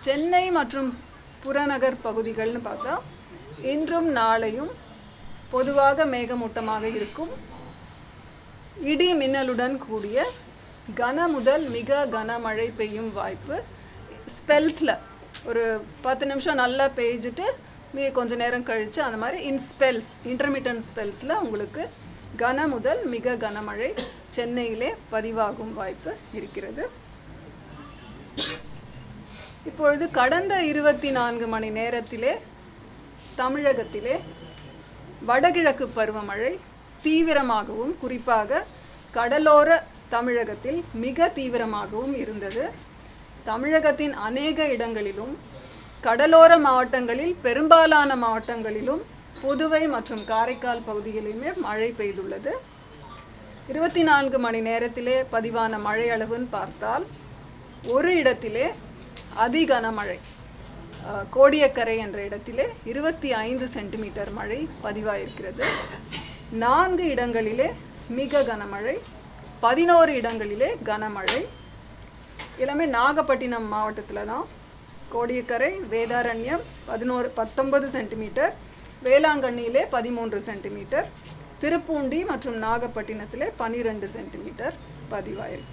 சென்னை மற்றும் புறநகர் பகுதிகள்னு பார்த்தா இன்றும் நாளையும் பொதுவாக மேகமூட்டமாக இருக்கும். இடி மின்னலுடன் கூடிய கன முதல் மிக கனமழை பெய்யும் வாய்ப்பு. ஸ்பெல்ஸில் ஒரு 10 நிமிஷம் நல்லா பெய்ஞ்சிட்டு கொஞ்சம் நேரம் கழித்து அந்த மாதிரி ஸ்பெல்ஸ், இன்டர்மிட்டன்ட் ஸ்பெல்ஸில் உங்களுக்கு கன முதல் மிக கனமழை சென்னையிலே பதிவாகும் வாய்ப்பு இருக்கிறது. இப்பொழுது கடந்த 24 மணி நேரத்திலே தமிழகத்திலே வடகிழக்கு பருவமழை தீவிரமாகவும் குறிப்பாக கடலோர தமிழகத்தில் மிக தீவிரமாகவும் இருந்தது. தமிழகத்தின் அநேக இடங்களிலும் கடலோர மாவட்டங்களில் பெரும்பாலான மாவட்டங்களிலும் புதுவை மற்றும் காரைக்கால் பகுதிகளிலுமே மழை பெய்துள்ளது. 24 மணி நேரத்திலே பதிவான மழை அளவுன்னு பார்த்தால் ஒரு இடத்திலே அதிகனமழை கோடியக்கரை என்ற இடத்திலே 25 சென்டிமீட்டர் மழை பதிவாயிருக்கிறது. 4 இடங்களிலே மிக கனமழை, 11 இடங்களிலே கனமழை. எல்லாமே நாகப்பட்டினம் மாவட்டத்தில் தான். கோடியக்கரை, வேதாரண்யம் 19 சென்டிமீட்டர், வேளாங்கண்ணியிலே 13 சென்டிமீட்டர், திருப்பூண்டி மற்றும் நாகப்பட்டினத்திலே 12 சென்டிமீட்டர் பதிவாயிருக்கு.